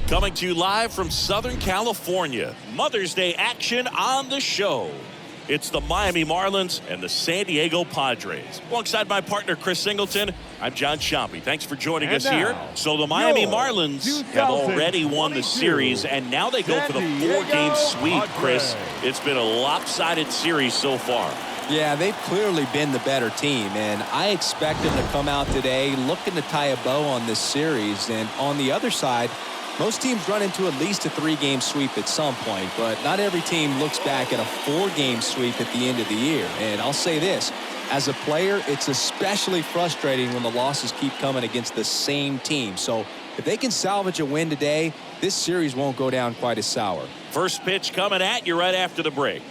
Coming to you live from Southern California. Mother's Day action on the show. It's the Miami Marlins and the San Diego Padres. Alongside my partner, Chris Singleton, I'm John Chompy. Thanks for joining us here. So the Miami Marlins have already won the series, and now they go for the 4-game sweep, Chris. It's been a lopsided series so far. Yeah, they've clearly been the better team, and I expect them to come out today looking to tie a bow on this series. And on the other side, most teams run into at least a 3-game sweep at some point, but not every team looks back at a 4-game sweep at the end of the year. And I'll say this, as a player, it's especially frustrating when the losses keep coming against the same team. So if they can salvage a win today, this series won't go down quite as sour. First pitch coming at you right after the break.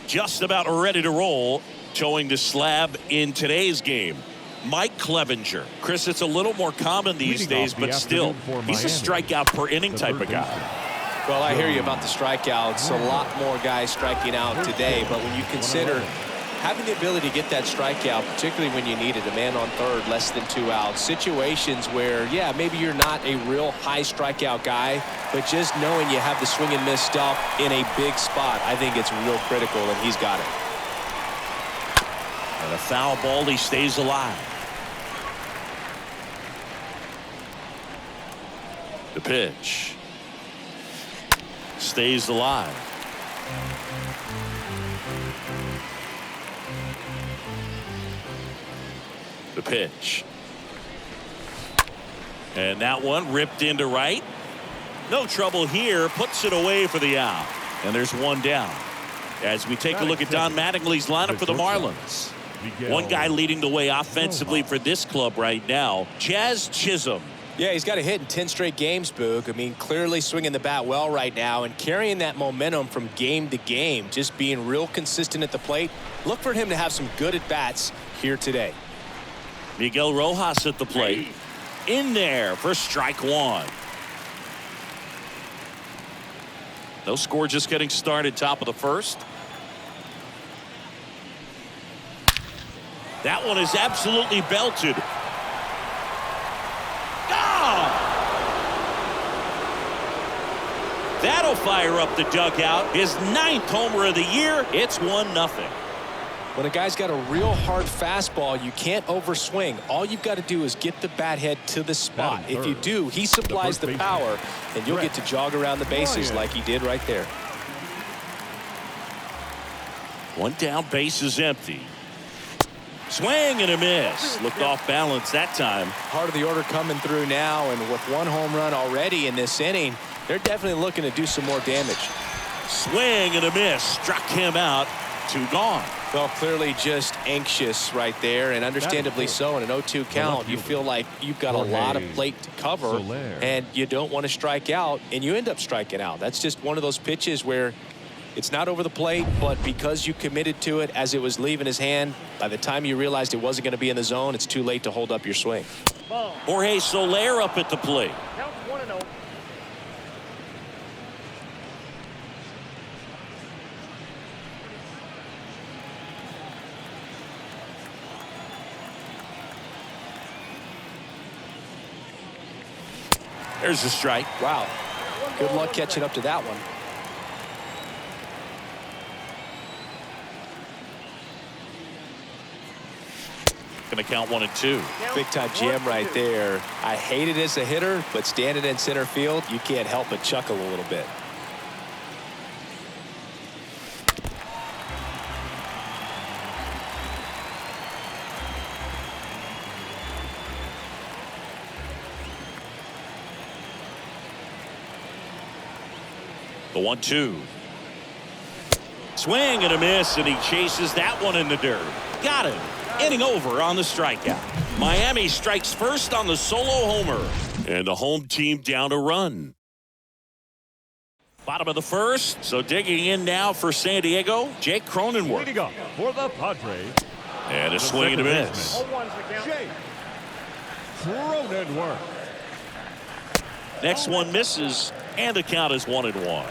Just about ready to roll, towing the slab in today's game. Mike Clevenger. Chris, it's a little more common these days, but still, he's a strikeout per inning type of guy. Well, I hear you about the strikeouts. A lot more guys striking out today, but when you consider having the ability to get that strikeout, particularly when you need it, a man on third, less than 2 outs, situations where, yeah, maybe you're not a real high strikeout guy, but just knowing you have the swing and miss stuff in a big spot, I think it's real critical, and he's got it. And a foul ball, he stays alive. The pitch. Stays alive. The pitch. And that one ripped into right. No trouble here. Puts it away for the out. And there's one down. As we take a look at Don Mattingly's lineup for the Marlins. One guy leading the way offensively for this club right now, Jazz Chisholm. Yeah, he's got a hit in 10 straight games, Boog. I mean, clearly swinging the bat well right now and carrying that momentum from game to game, just being real consistent at the plate. Look for him to have some good at-bats here today. Miguel Rojas at the plate. In there for strike one. No score, just getting started, top of the first. That one is absolutely belted. That'll fire up the dugout. His 9th homer of the year. It's 1-0. When a guy's got a real hard fastball, you can't overswing. All you've got to do is get the bat head to the spot. If you do, he supplies the power, and you'll get to jog around the bases like he did right there. One down, base is empty. Swing and a miss. Looked off balance that time. Part of the order coming through now, and with 1 home run already in this inning, they're definitely looking to do some more damage. Swing and a miss. Struck him out. 2 gone. Well, clearly just anxious right there, and understandably so. In an 0-2 count, you feel like you've got a lot of plate to cover, and you don't want to strike out, and you end up striking out. That's just one of those pitches where it's not over the plate, but because you committed to it as it was leaving his hand, by the time you realized it wasn't going to be in the zone, it's too late to hold up your swing. Jorge Soler up at the plate. Count 1-0. There's a strike. Wow. Good luck catching up to that one. Going to count 1 and 2. Big time jam right there. I hate it as a hitter, but standing in center field, you can't help but chuckle a little bit. The 1-2. Swing and a miss, and he chases that one in the dirt. Got him. Inning over on the strikeout. Miami strikes first on the solo homer. And the home team down a run. Bottom of the first. So digging in now for San Diego, Jake Cronenworth. Leading up for the Padres. And a swing and a miss. 0-1's the count. Jake Cronenworth. Next one misses, and the count is 1-1.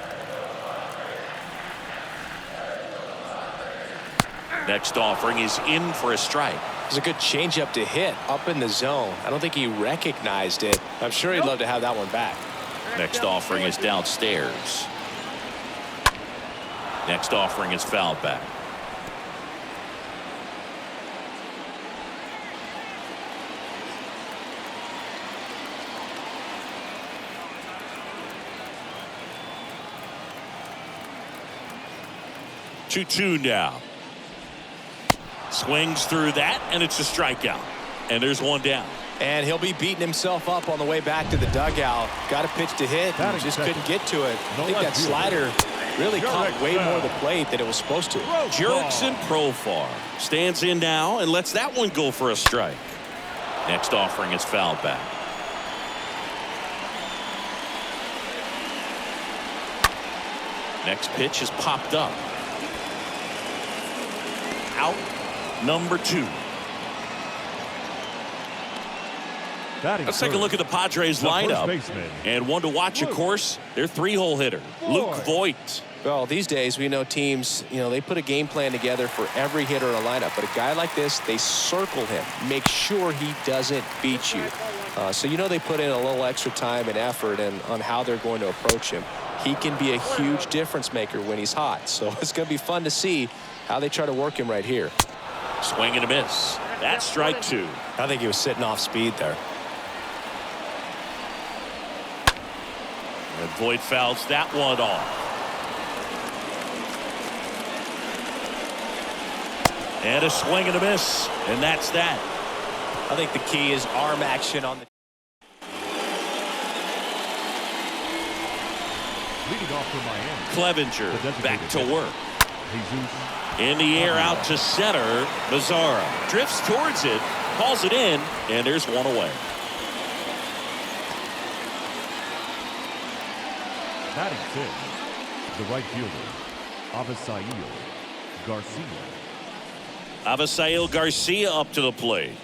Next offering is in for a strike. It was a good changeup to hit up in the zone. I don't think he recognized it. I'm sure he'd love to have that one back. Next offering is downstairs. Next offering is fouled back. Two now. Swings through that, and it's a strikeout. And there's one down. And he'll be beating himself up on the way back to the dugout. Got a pitch to hit, and just couldn't get to it. I think that slider really caught way more of the plate than it was supposed to. Jurickson Profar stands in now and lets that one go for a strike. Next offering is fouled back. Next pitch is popped up. Out number 2. Let's take a look at the Padres lineup. And one to watch, of course, their 3-hole hitter, Luke Voigt. Well, these days we know teams, they put a game plan together for every hitter in a lineup. But a guy like this, they circle him, make sure he doesn't beat you. So they put in a little extra time and effort on how they're going to approach him. He can be a huge difference maker when he's hot. So it's going to be fun to see how they try to work him right here. Swing and a miss. That's strike 2. I think he was sitting off speed there. And Voigt fouls that one off. And a swing and a miss. And that's that. I think the key is arm action on the. Leading off for Miami. Clevenger back to work. In the air out to center. Mazzara drifts towards it, calls it in, and there's one away. Batting 6, the right fielder, Avisail Garcia. Avisail Garcia up to the plate.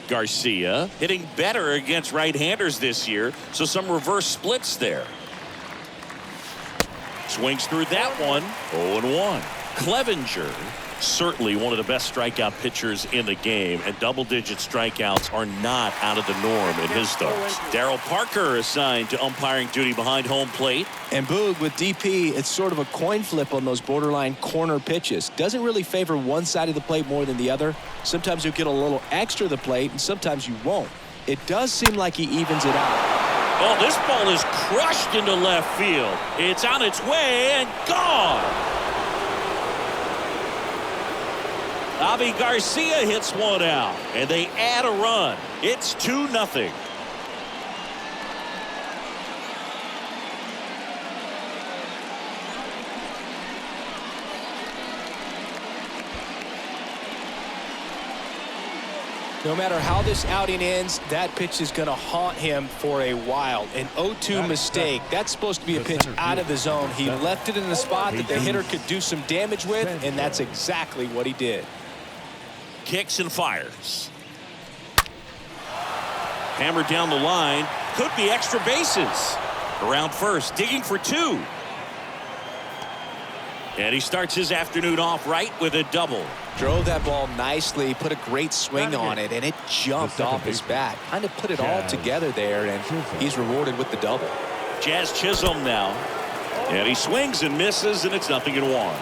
Garcia hitting better against right-handers this year, so some reverse splits there. Swings through that one. 0-1. Clevenger, certainly one of the best strikeout pitchers in the game, and double-digit strikeouts are not out of the norm in his starts. Darryl Parker assigned to umpiring duty behind home plate. And Boog, with DP, it's sort of a coin flip on those borderline corner pitches. Doesn't really favor one side of the plate more than the other. Sometimes you'll get a little extra to the plate, and sometimes you won't. It does seem like he evens it out. Oh, this ball is crushed into left field. It's on its way and gone. Avi Garcia hits one out, and they add a run. It's 2-0. No matter how this outing ends, that pitch is going to haunt him for a while. An 0-2 mistake. That's supposed to be a pitch out of the zone. He left it in the spot that the hitter could do some damage with, and that's exactly what he did. Kicks and fires. Hammered down the line. Could be extra bases. Around first, digging for 2. And he starts his afternoon off right with a double. Drove that ball nicely, put a great swing on it, and it jumped off his bat. Kind of put it all together there, and he's rewarded with the double. Jazz Chisholm now. And he swings and misses, and it's 0-1.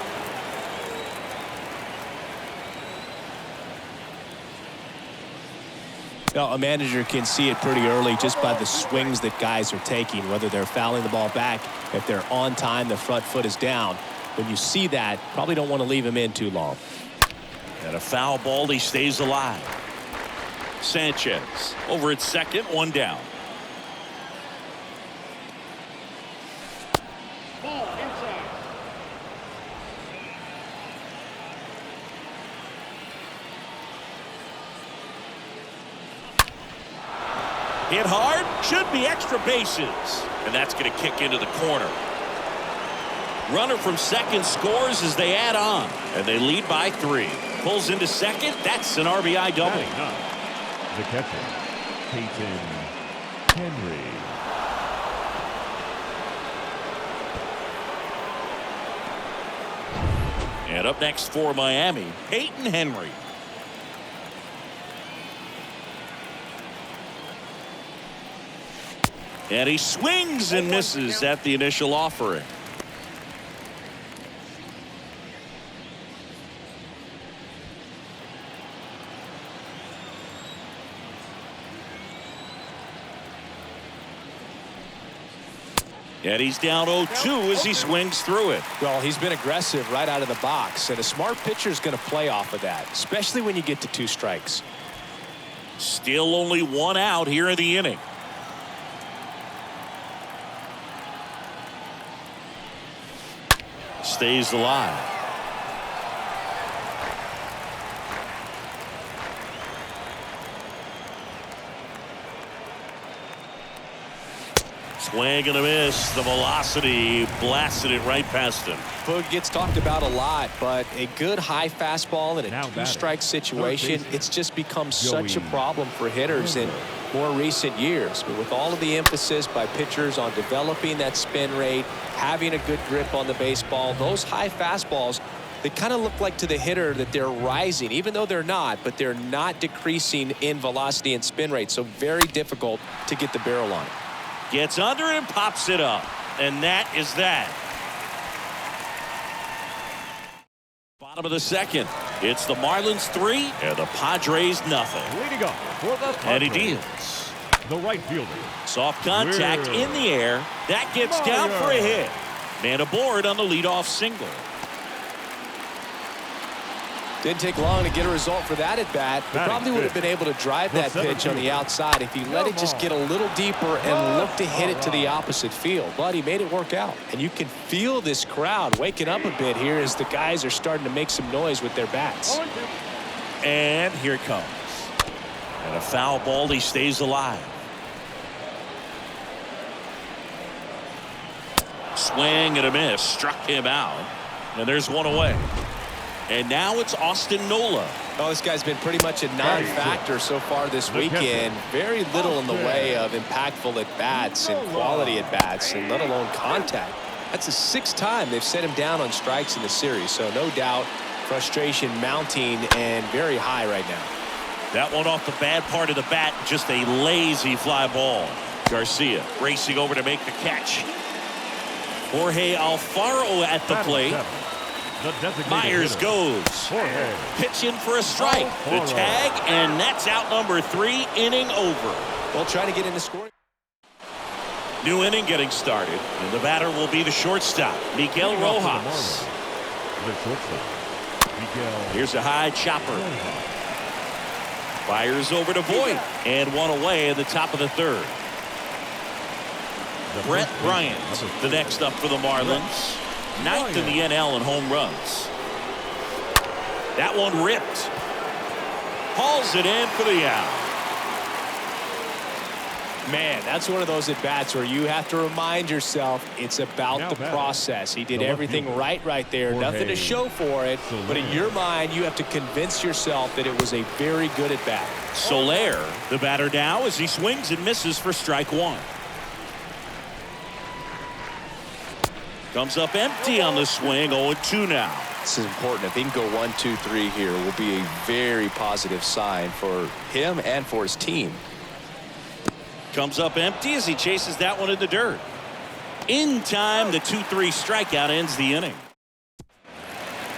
Now, a manager can see it pretty early just by the swings that guys are taking, whether they're fouling the ball back, if they're on time, the front foot is down. When you see that, probably don't want to leave him in too long. And a foul ball, he stays alive. Sanchez over at second, 1 down. Ball inside. Hit hard, should be extra bases. And that's going to kick into the corner. Runner from second scores as they add on. And they lead by 3. Pulls into second. That's an RBI double. The catcher, Peyton Henry. And up next for Miami, Peyton Henry. And he swings and misses at the initial offering. And he's down 0-2 as he swings through it. Well, he's been aggressive right out of the box, and a smart pitcher is going to play off of that, especially when you get to 2 strikes. Still only 1 out here in the inning. Stays alive. Swing and a miss. The velocity blasted it right past him. Boog gets talked about a lot, but a good high fastball in a 2-strike situation, it's just become such a problem for hitters in more recent years. But with all of the emphasis by pitchers on developing that spin rate, having a good grip on the baseball, those high fastballs, they kind of look like to the hitter that they're rising, even though they're not, but they're not decreasing in velocity and spin rate. So very difficult to get the barrel on. Gets under it and pops it up. And that is that. Bottom of the second. It's the Marlins 3 and the Padres nothing. Leading up for the Padres, And he deals. the right fielder. Soft contact in the air. That gets down for a hit. Man aboard on the leadoff single. Didn't take long to get a result for that at bat. They probably would have been able to drive that pitch on the outside if he let it just get a little deeper and look to hit it to the opposite field. But he made it work out. And you can feel this crowd waking up a bit here as the guys are starting to make some noise with their bats. And here it comes. And a foul ball. He stays alive. Swing and a miss. Struck him out. And there's 1 away. And now it's Austin Nola. Oh, this guy's been pretty much a non-factor so far this weekend. Very little in the way of impactful at-bats and quality at-bats, and let alone contact. That's the 6th time they've set him down on strikes in the series. So no doubt frustration mounting and very high right now. That one off the bad part of the bat. Just a lazy fly ball. Garcia racing over to make the catch. Jorge Alfaro at the plate. Myers goes. Pitching for a strike. The tag, and that's out number 3, inning over. Well, trying to get in the scoring. New inning getting started, and the batter will be the shortstop, Miguel Rojas. Here's a high chopper. Fires over to Voit, and 1 away in the top of the 3rd. Bryant, the next up for the Marlins. 9th in the NL in home runs. That one ripped. Hauls it in for the out. Man, that's one of those at-bats where you have to remind yourself it's about the process. He did everything right there. Nothing to show for it. But in your mind, you have to convince yourself that it was a very good at-bat. Soler, the batter now, as he swings and misses for strike 1. Comes up empty on the swing. 0-2 now. This is important. If he can go 1, 2, 3 here, will be a very positive sign for him and for his team. Comes up empty as he chases that one in the dirt. In time, the 2-3 strikeout ends the inning.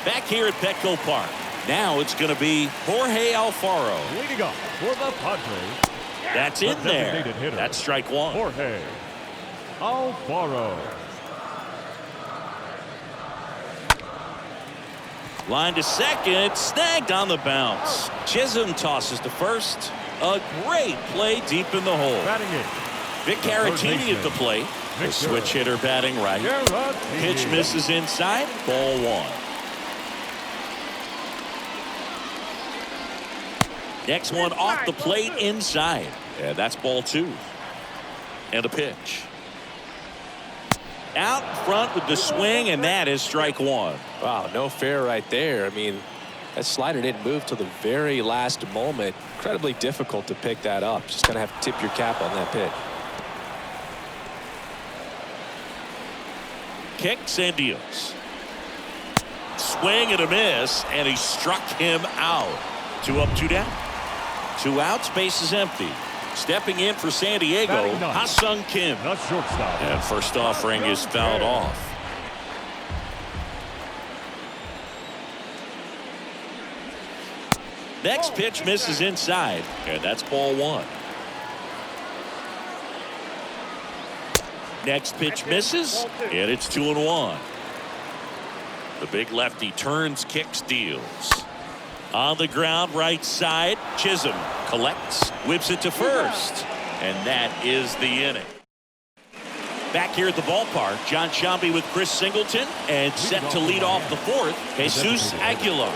Back here at Petco Park. Now it's going to be Jorge Alfaro. Leading up for the Padres. That's in there. That's strike 1. Jorge Alfaro. Line to second, snagged on the bounce. Chisholm tosses to first. A great play deep in the hole. Batting it. Vic Caratini at the plate. The switch hitter batting right. Pitch misses inside. Ball 1. Next one off the plate inside. And that's ball 2. And a pitch. Out front with the swing, and that is strike 1. Wow, no fair right there. I mean, that slider didn't move till the very last moment. Incredibly difficult to pick that up. Just gonna have to tip your cap on that pitch. Kicks and deals. Swing and a miss, and he struck him out. 2 up, 2 down. 2 outs, base is empty. Stepping in for San Diego, Batting ninth, Ha-Sung Kim. The shortstop. And first offering is fouled off. Next pitch misses inside, and that's ball one. Next pitch misses, and it's 2-1. The big lefty turns, kicks, deals. On the ground, right side, Chisholm collects, whips it to first, and that is the inning. Back here at the ballpark, John Shambi with Chris Singleton, and set to lead off the fourth, Jesus Aguilar.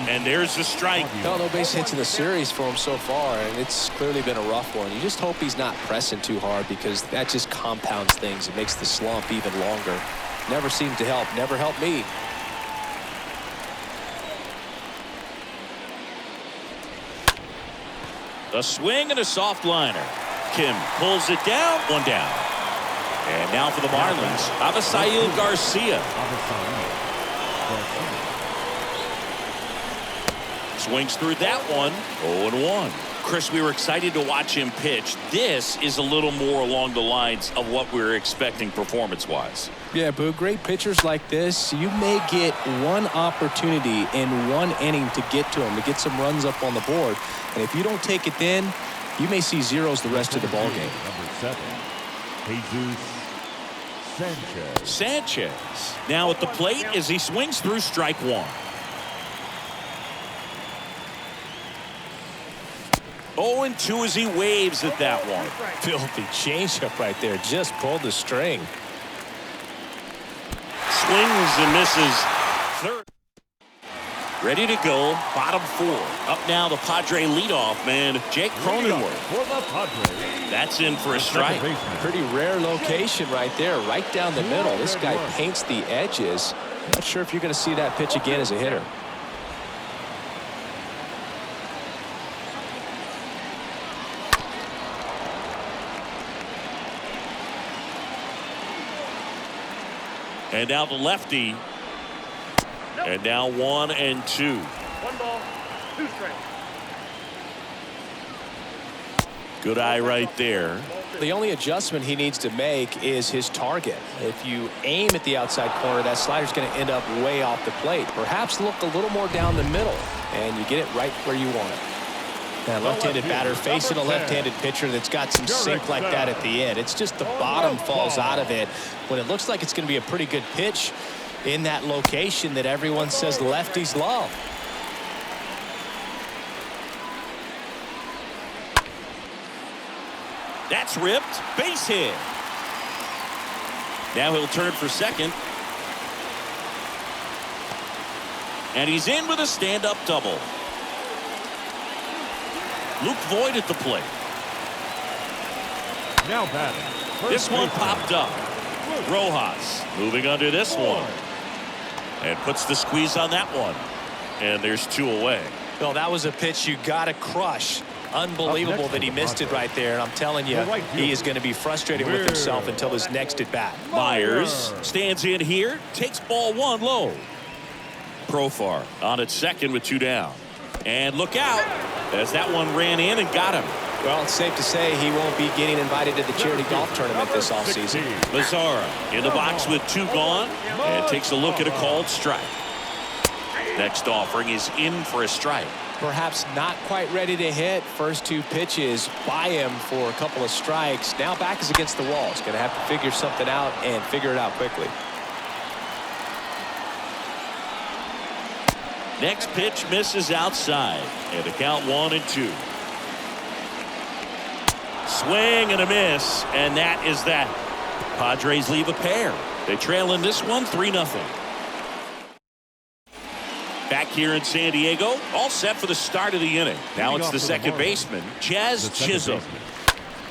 And there's the strike. No base hits in the series for him so far, and it's clearly been a rough one. You just hope he's not pressing too hard, because that just compounds things. It makes the slump even longer. Never seemed to help. Never helped me. A swing and a soft liner. Kim pulls it down, one down. And now for the Marlins, Avisail Garcia. Swings through that one, 0-1. Chris, we were excited to watch him pitch. This is a little more along the lines of what we were expecting performance-wise. Yeah, Boo, great pitchers like this, you may get one opportunity in one inning to get to them, to get some runs up on the board. And if you don't take it then, you may see zeros the rest of the ball game. Number 7, Jesus Sanchez now at the plate as he swings through strike one. 0-2 as he waves at that one. Filthy changeup right there. Just pulled the string. Swings and misses. Third. Ready to go. Bottom four. Up now the Padre leadoff man, Jake Cronenworth. for the Padres. That's in for a strike. Pretty rare location right there, right down the middle. This guy paints the edges. Not sure if you're going to see that pitch again as a hitter. And now the lefty. And now 1-2. 1 ball, 2 strikes. Good eye right there. The only adjustment he needs to make is his target. If you aim at the outside corner, that slider's going to end up way off the plate. Perhaps look a little more down the middle, and you get it right where you want it. Now, left-handed batter facing a left-handed pitcher that's got some sink like that at the end. It's just the bottom falls out of it when it looks like it's going to be a pretty good pitch in that location that everyone says lefties love. That's ripped. Base hit. Now he'll turn for second. And he's in with a stand-up double. Luke Voigt at the plate. Now batting. This one popped up. Rojas moving under this one. And puts the squeeze on that one. And there's 2 away. Well, that was a pitch you got to crush. Unbelievable that he missed it right there. And I'm telling you, he is going to be frustrated with himself until his next at bat. Myers stands in here, takes ball 1 low. Profar on at second with 2 down. And look out as that one ran in and got him. Well, it's safe to say he won't be getting invited to the charity golf tournament this offseason. Mazzara in the box with 2 gone and takes a look at a called strike. Next offering is in for a strike. Perhaps not quite ready to hit. First 2 pitches by him for a couple of strikes. Now back is against the wall. He's going to have to figure something out and figure it out quickly. Next pitch misses outside. And the count 1-2. Swing and a miss. And that is that. Padres leave a pair. They trail in this one 3-0. Back here in San Diego, all set for the start of the inning. Now it's the second baseman, Jazz Chisholm.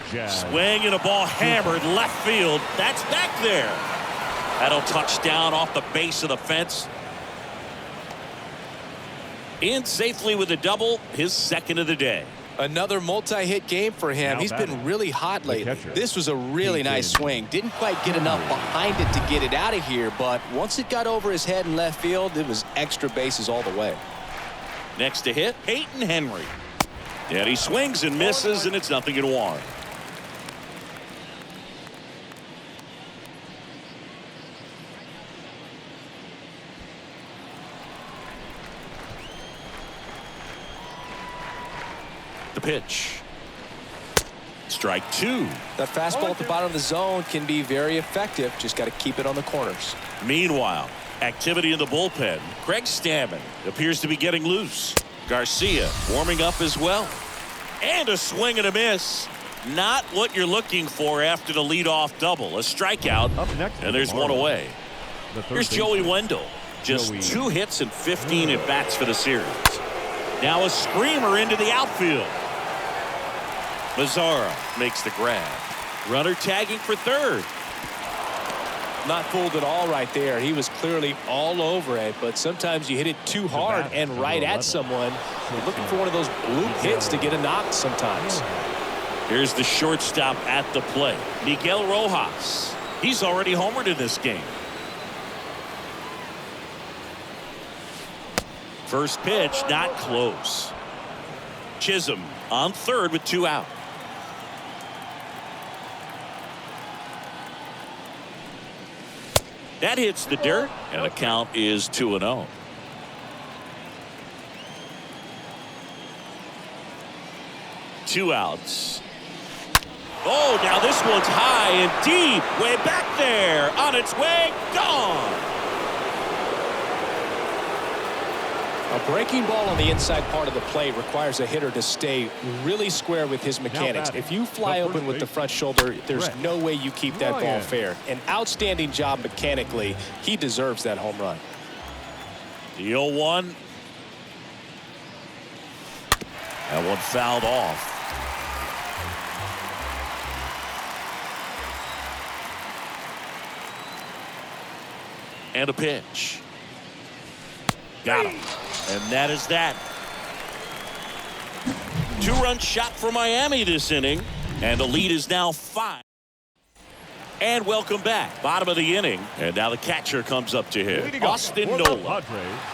Swing and a ball hammered left field. That's back there. That'll touch down off the base of the fence. In safely with a double, his second of the day. Another multi-hit game for him. He's been really hot lately. This was a really nice swing. Didn't quite get enough behind it to get it out of here, but once it got over his head in left field, it was extra bases all the way. Next to hit, Peyton Henry. And he swings and misses, and it's 0-1. The pitch. Strike 2. That fastball at the bottom of the zone can be very effective. Just got to keep it on the corners. Meanwhile, activity in the bullpen. Greg Stammen appears to be getting loose. Garcia warming up as well. And a swing and a miss. Not what you're looking for after the leadoff double. A strikeout, Up next and there's one away. Here's Joey Wendell. Just 2 hits and 15 at-bats for the series. Now a screamer into the outfield. Mazzara makes the grab. Runner tagging for third. Not fooled at all right there. He was clearly all over it, but sometimes you hit it too hard and right at someone. You're looking for one of those bloop hits to get a knock sometimes. Here's the shortstop at the plate, Miguel Rojas. He's already homered in this game. First pitch, not close. Chisholm on third with 2 out. That hits the dirt, and the count is 2-0. Two outs. Oh, now this one's high and deep, way back there, on its way, gone. A breaking ball on the inside part of the plate requires a hitter to stay really square with his mechanics. If you fly open with the front shoulder, there's no way you keep that ball fair. An outstanding job mechanically. He deserves that home run. The 0-1. That one fouled off. And a pitch. Got him. And that is that. 2-run shot for Miami this inning. And the lead is now 5. And welcome back. Bottom of the inning. And now the catcher comes up to hit. Austin Nola.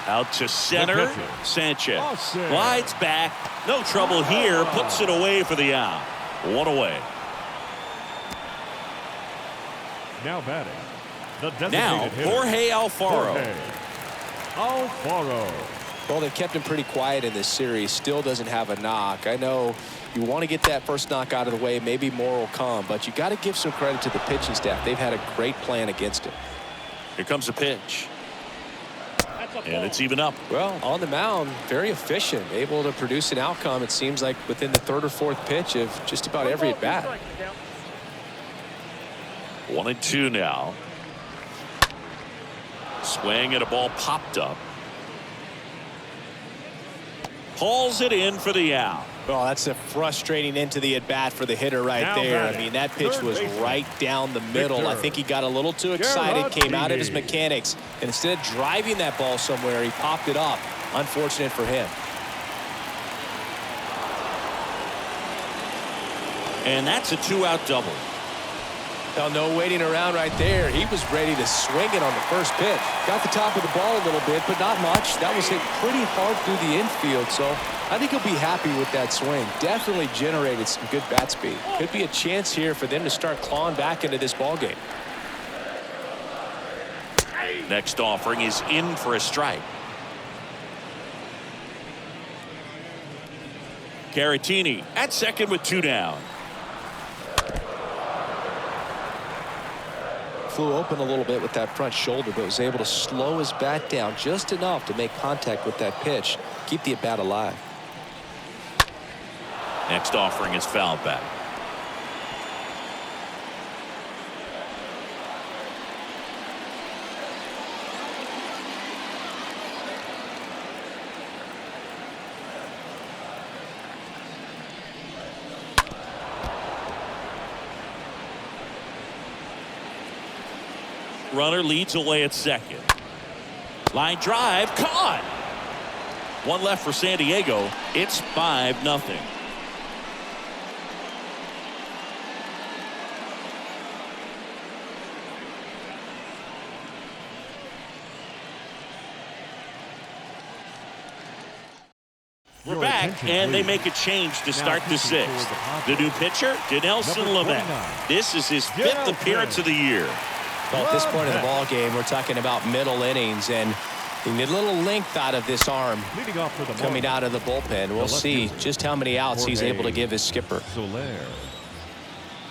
Out to center. Sanchez. Glides back. No trouble here. Puts it away for the out. 1 away. Now batting. Now Jorge Alfaro. Well, they've kept him pretty quiet in this series. Still doesn't have a knock. I know you want to get that first knock out of the way. Maybe more will come, but you got to give some credit to the pitching staff. They've had a great plan against him. Here comes a pitch. And it's even up. Well, on the mound, very efficient, able to produce an outcome. It seems like within the 3rd or 4th pitch of just about every at bat. 1-2 now. Swing and a ball popped up. Hauls it in for the out. Well, that's a frustrating end to the at-bat for the hitter right there. I mean, that pitch was right down the middle. I think he got a little too excited, came out of his mechanics, and instead of driving that ball somewhere, he popped it up. Unfortunate for him. And that's a 2-out double. Well, no waiting around right there. He was ready to swing it on the first pitch. Got the top of the ball a little bit, but not much. That was hit pretty hard through the infield, so I think he'll be happy with that swing. Definitely generated some good bat speed. Could be a chance here for them to start clawing back into this ball game. Next offering is in for a strike. Caratini at second with 2 down. Flew open a little bit with that front shoulder, but was able to slow his bat down just enough to make contact with that pitch, keep the at bat alive. Next offering is fouled back. Runner leads away at second. Line drive caught. 1 left for San Diego. It's 5-0. We're Your back, attention, and they please. make a change to Now start the pitching for sixth. the The Padres. new pitcher, Dinelson Number Lemak. 29. This is his Get fifth out appearance there. of the year. Well, at this point of the Lemak. ball game, we're talking about middle innings, and you need a little length out of this arm Leading off for the coming Marlins, out of the bullpen. We'll left see fielder, just how many outs he's Jorge able to give his skipper. Soler.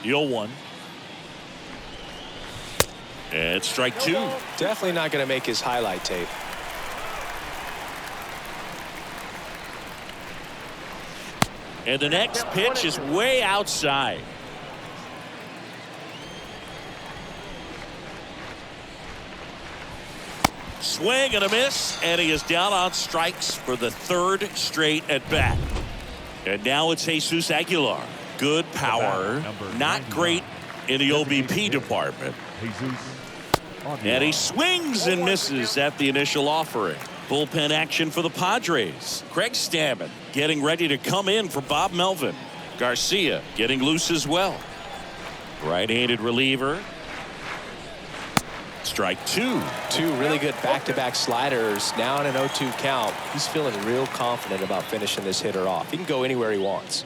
0-1. And strike two. Definitely not going to make his highlight tape. And the next pitch is way outside. Swing and a miss, and he is down on strikes for the third straight at bat. And now it's Jesus Aguilar. Good power, Number not 99. great in the OBP department. Jesus. And he swings and misses at the initial offering. Bullpen action for the Padres. Craig Stammen getting ready to come in for Bob Melvin. Garcia getting loose as well. Right-handed reliever. Strike two. Two really good back-to-back sliders. Now in an 0-2 count. He's feeling real confident about finishing this hitter off. He can go anywhere he wants.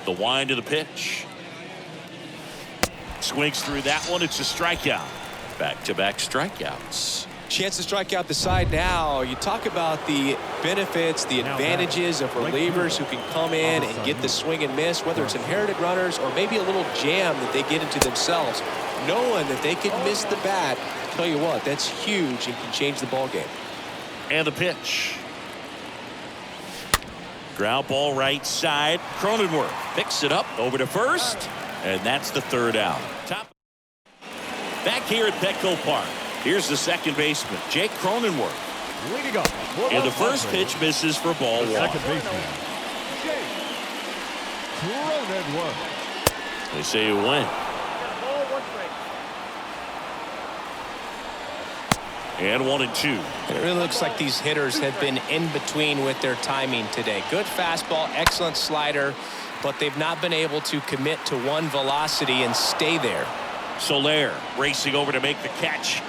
The wind of the pitch. Swings through that one. It's a strikeout. Back-to-back strikeouts. Chance to strike out the side now. You talk about the benefits, the Now advantages of right relievers who field. can come in and get the swing and miss, whether it's inherited runners or maybe a little jam that they get into themselves, knowing that they can miss the bat. Tell you what, that's huge and can change the ball game. And the pitch. Ground ball right side. Cronenworth picks it up over to first, and that's the third out. Top. Back here at Petco Park. Here's the second baseman, Jake Cronenworth. Leading up. for And the the first Padres, pitch misses for ball the one. second baseman, Jake Cronenworth. They say you win. And 1-2. It really looks like these hitters have been in between with their timing today. Good fastball, excellent slider, but they've not been able to commit to one velocity and stay there. Soler racing over to make the catch.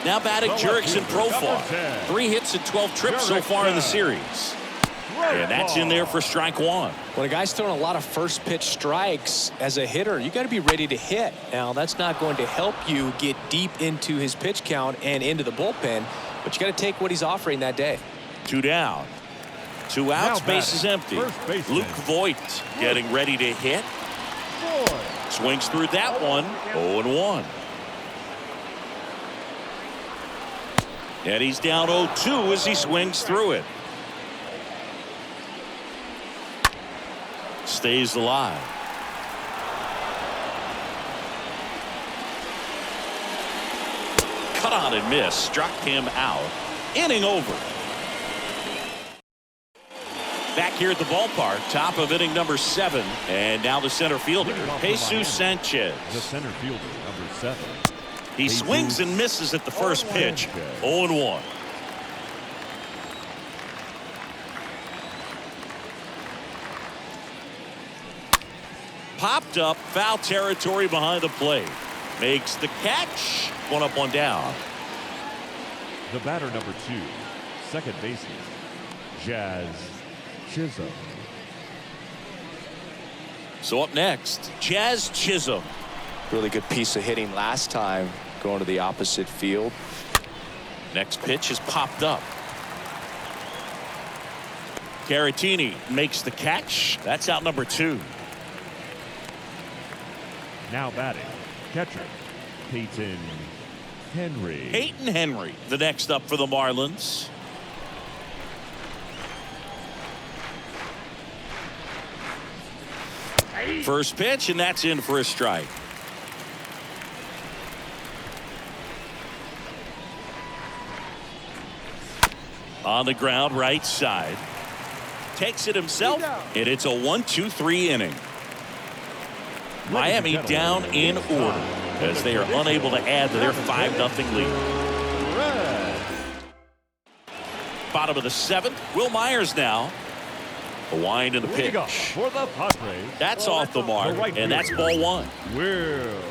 Now batting Jurickson Profar. 3 hits and 12 trips so far in the series. And that's in there for strike one. When a guy's throwing a lot of first pitch strikes as a hitter, you got to be ready to hit. Now, that's not going to help you get deep into his pitch count and into the bullpen, but you got to take what he's offering that day. 2 down. 2 outs, Now base is empty. first baseman. Luke Voigt getting ready to hit. Swings through that one. 0-1. And he's down 0-2 as he swings through it. Stays alive. Cut on and miss. Struck him out. Inning over. Back here at the ballpark, top of inning number 7. And now the center fielder, Jesus Sanchez. The center fielder, number 7. He swings and misses at the first pitch. 0-1. Popped up, foul territory behind the plate. Makes the catch. 1 up, 1 down. The batter, number 2, second baseman, Jazz Chisholm. So up next, Jazz Chisholm. Really good piece of hitting last time going to the opposite field. Next pitch is popped up. Caratini makes the catch. That's out number 2. Now batting, catcher, Peyton Henry. Peyton Henry, the next up for the Marlins. First pitch, and that's in for a strike. On the ground, right side. Takes it himself, and it's a 1-2-3 inning. Miami down in order as they are unable to add to their 5-0 lead. Bottom of the 7th, Will Myers now. The wind and the Leading pitch. up for the Padres. That's off the mark, The right and that's fielder, ball one. Will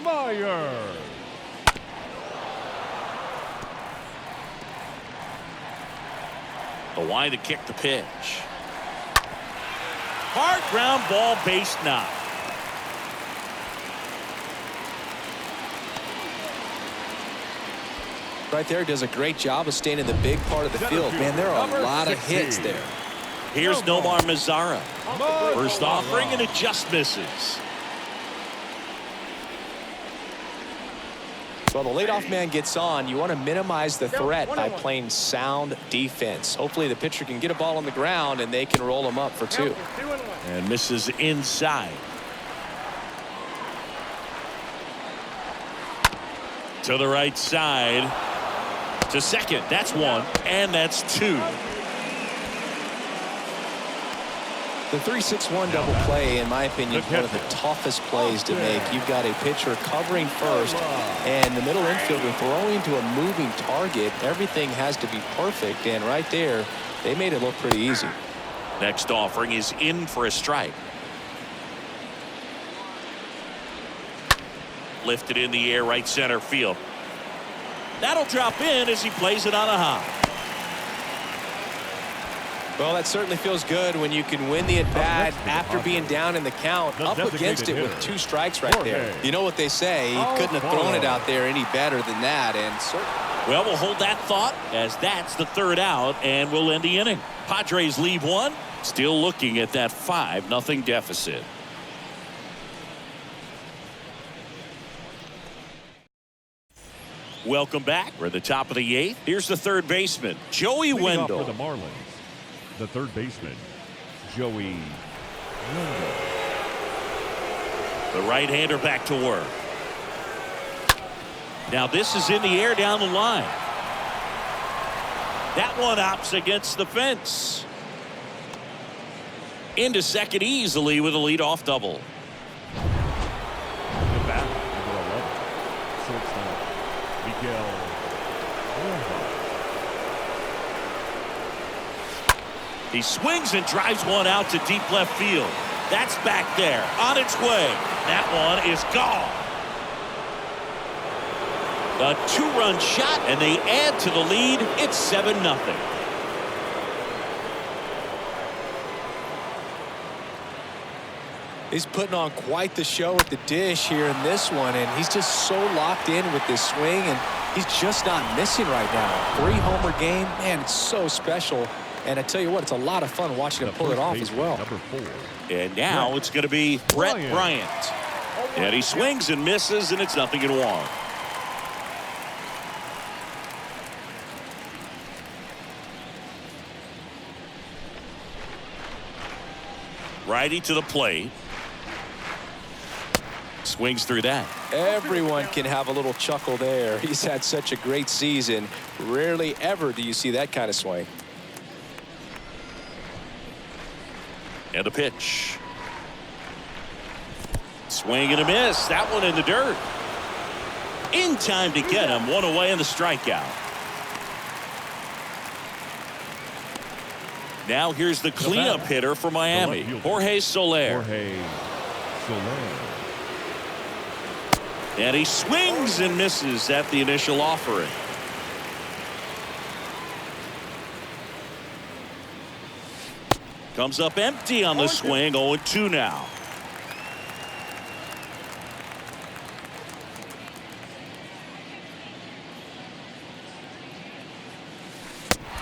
Myers. The wind to kick the pitch. Hard ground ball, base knock. Right there, does a great job of staying in the big part of the field. Man, there are a lot of hits there. Here's Nomar Mazara. First offering, and it just misses. Well, the leadoff man gets on. You want to minimize the threat by playing sound defense. Hopefully the pitcher can get a ball on the ground and they can roll him up for two. And misses inside. To the right side. To second. That's one. And that's two. The 3-6-1 double play, in my opinion, is one of the toughest plays to make. You've got a pitcher covering first, and the middle infielder throwing to a moving target. Everything has to be perfect, and right there, they made it look pretty easy. Next offering is in for a strike. Lifted in the air, right center field. That'll drop in as he plays it on a hop. Well, that certainly feels good when you can win the at-bat after being down in the count, up against it with 2 strikes right there. You know what they say, he couldn't have thrown it out there any better than that. And certainly. Well, we'll hold that thought as that's the 3rd out, and we'll end the inning. Padres leave 1, still looking at that 5-0 deficit. Welcome back. We're at the top of the 8th. Here's the 3rd baseman, Joey Wendell. For the Marlins, the 3rd baseman, Joey Wendell. The right-hander back to work. Now this is in the air down the line. That one opts against the fence. Into second easily with a leadoff double. The bat, number 11, shortstop, Miguel Rojas. He swings and drives one out to deep left field. That's back there, on its way. That one is gone. A 2-run shot, and they add to the lead. It's 7-0. He's putting on quite the show at the dish here in this one, and he's just so locked in with this swing, and he's just not missing right now. 3-homer game, man, it's so special. And I tell you what, it's a lot of fun watching him pull it off as well. Number 4. And now it's going to be Brett Bryant. And he swings and misses, and it's 0-1. Righty to the plate. Swings through that. Everyone can have a little chuckle there. He's had such a great season. Rarely ever do you see that kind of swing. And the pitch. Swing and a miss. That one in the dirt. In time to get him. One away in the strikeout. Now here's the cleanup hitter for Miami, Jorge Soler. And he swings and misses at the initial offering. Comes up empty on the swing. 0-2 now.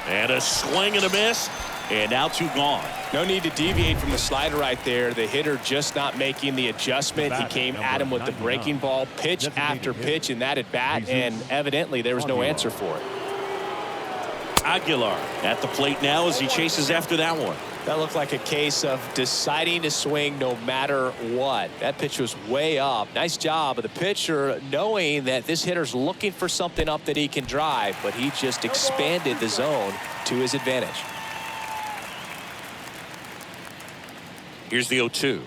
And a swing and a miss. And now 2 gone. No need to deviate from the slider right there. The hitter just not making the adjustment. He came at him with the breaking ball, pitch after pitch in that at bat, and evidently there was no answer for it. Aguilar at the plate now as he chases after that one. That looked like a case of deciding to swing no matter what. That pitch was way up. Nice job of the pitcher knowing that this hitter's looking for something up that he can drive, but he just expanded the zone to his advantage. Here's the 0-2.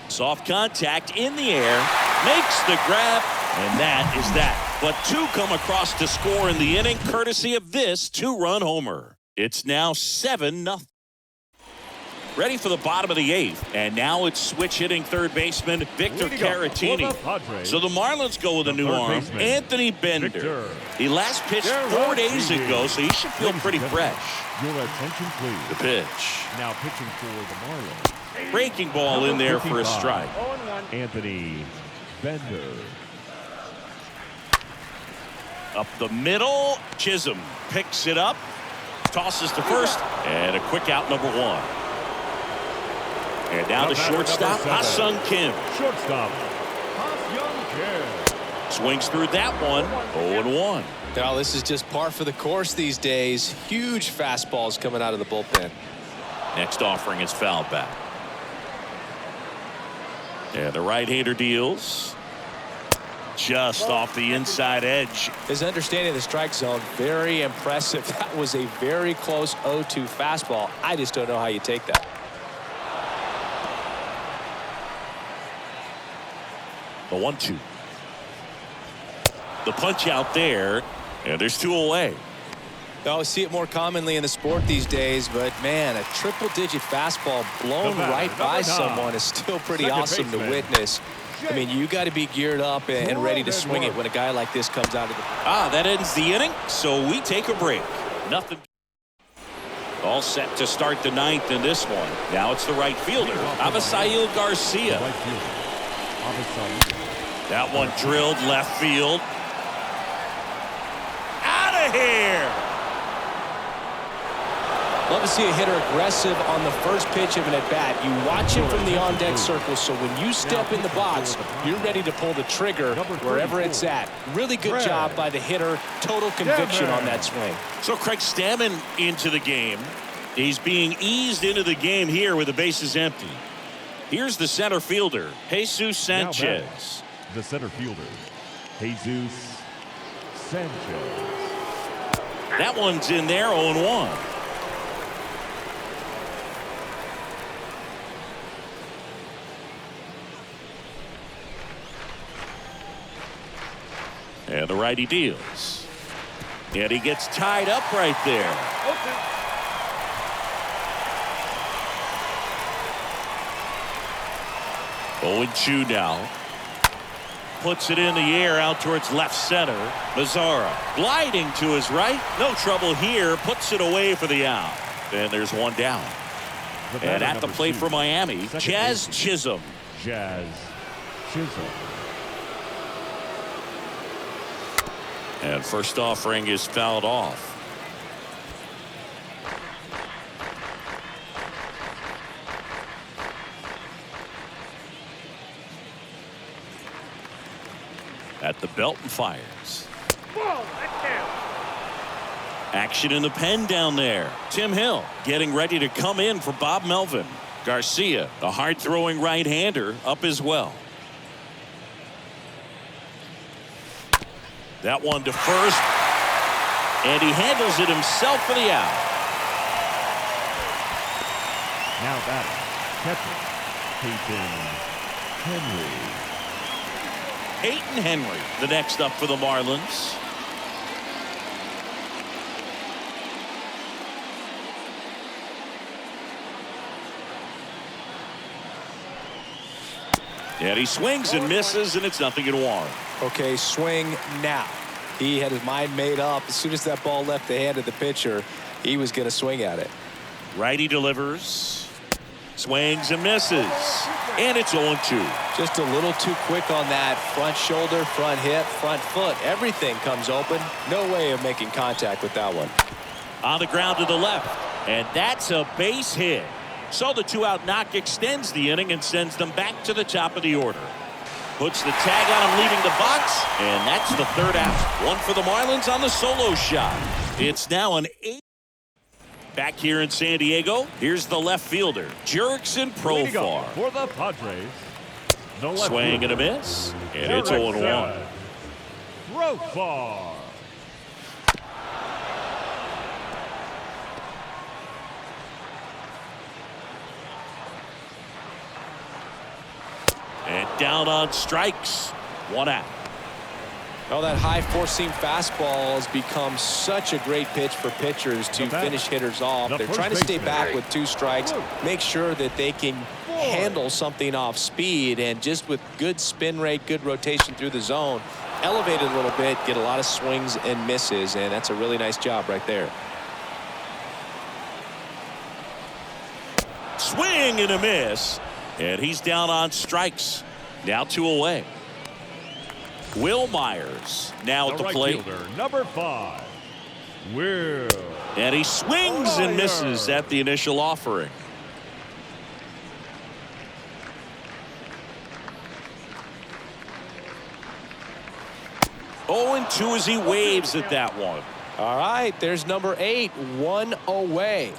Soft contact in the air, makes the grab, and that is that. But 2 come across to score in the inning, courtesy of this 2-run homer. It's now 7-0. Ready for the bottom of the 8th, and now it's switch hitting third baseman Victor Caratini. So the Marlins go with a new arm, Anthony Bender. Victor. He last pitched 4 days ago, so he should feel pretty fresh. Your attention, please. The pitch. Now pitching for the Marlins. Breaking ball in there for a strike. Anthony Bender. Up the middle, Chisholm picks it up, tosses to first, and a quick out, number 1. And now the shortstop, Ha-Sung Kim. Shortstop, Ha-Sung Kim. Swings through that one, 0-1. Now this is just par for the course these days. Huge fastballs coming out of the bullpen. Next offering is fouled back. And the right-hander deals. Just off the inside edge. His understanding of the strike zone, very impressive. That was a very close 0-2 fastball. I just don't know how you take that. The 1-2. The punch out there, and there's 2 away. I see it more commonly in the sport these days, but man, a triple-digit fastball blown right by someone is still pretty awesome to witness. I mean, you got to be geared up and ready to swing it when a guy like this comes out of the... That ends the inning, so we take a break. Nothing. All set to start the 9th in this one. Now it's the right fielder, Avisail Garcia. That one drilled left field. Out of here! Love to see a hitter aggressive on the first pitch of an at-bat. You watch him from the on-deck circle, so when you step in the box, you're ready to pull the trigger wherever it's at. Really good job by the hitter. Total conviction on that swing. So Craig Stammen into the game. He's being eased into the game here with the bases empty. Here's the center fielder, Jesus Sanchez. The center fielder, Jesus Sanchez. That one's in there, 0-1. And the righty deals. And he gets tied up right there. 0-2 now. Puts it in the air out towards left center. Mazzara gliding to his right. No trouble here. Puts it away for the out. And there's one down. And at the plate for Miami, Jazz Chisholm. Jazz Chisholm. And first offering is fouled off. At the belt and fires. Action in the pen down there. Tim Hill getting ready to come in for Bob Melvin. Garcia, the hard-throwing right-hander, up as well. That one to first. And he handles it himself for the out. Now batting, catcher, Peyton Henry. Peyton Henry, the next up for the Marlins. And he swings and misses, and it's 0-1. Okay, swing now. He had his mind made up. As soon as that ball left the hand of the pitcher, he was going to swing at it. Righty delivers. Swings and misses. And it's 0-2. Just a little too quick on that front shoulder, front hip, front foot. Everything comes open. No way of making contact with that one. On the ground to the left. And that's a base hit. So the 2-out knock extends the inning and sends them back to the top of the order. Puts the tag on him leaving the box. And that's the 3rd out. One for the Marlins on the solo shot. It's now an 8. Back here in San Diego, here's the left fielder, Jurickson Profar. For the Padres, the left swing and a miss, and it's 0-1. Profar. And down on strikes, 1 out. Oh, that high four-seam fastball has become such a great pitch for pitchers to finish hitters off. They're trying to stay back with 2 strikes, make sure that they can handle something off speed, and just with good spin rate, good rotation through the zone, elevate it a little bit, get a lot of swings and misses, and that's a really nice job right there. Swing and a miss, and he's down on strikes. Now 2 away. Will Myers now at the plate. Fielder, number 5, Will. And he swings and misses at the initial offering. 0-2 as he waves at that one. All right, there's number 8, 1 away.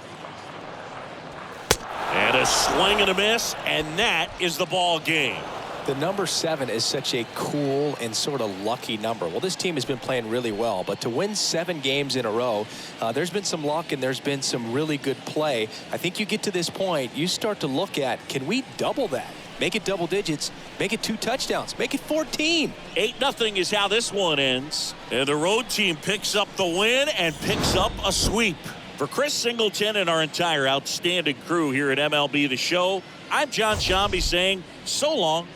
And a swing and a miss, and that is the ball game. The number 7 is such a cool and sort of lucky number. Well, this team has been playing really well, but to win 7 games in a row, there's been some luck and there's been some really good play. I think you get to this point, you start to look at, can we double that? Make it double digits, make it 2 touchdowns, make it 14. 8-0 is how this one ends. And the road team picks up the win and picks up a sweep. For Chris Singleton and our entire outstanding crew here at MLB The Show, I'm John Shambi saying so long.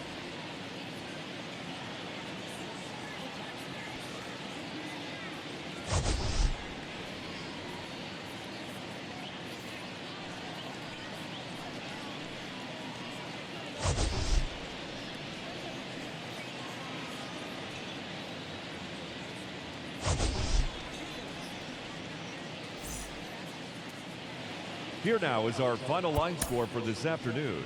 Here now is our final line score for this afternoon.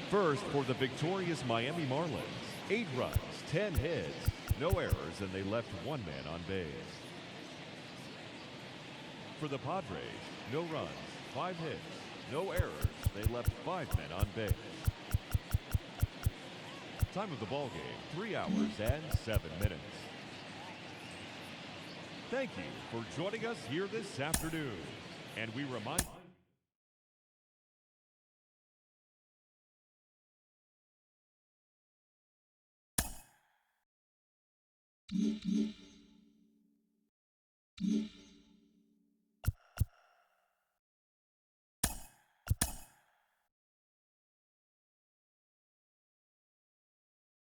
First, for the victorious Miami Marlins, 8 runs, 10 hits, no errors, and they left 1 man on base. For the Padres, no runs, 5 hits, no errors, they left 5 men on base. Time of the ball game, 3 hours and 7 minutes. Thank you for joining us here this afternoon, and we remind you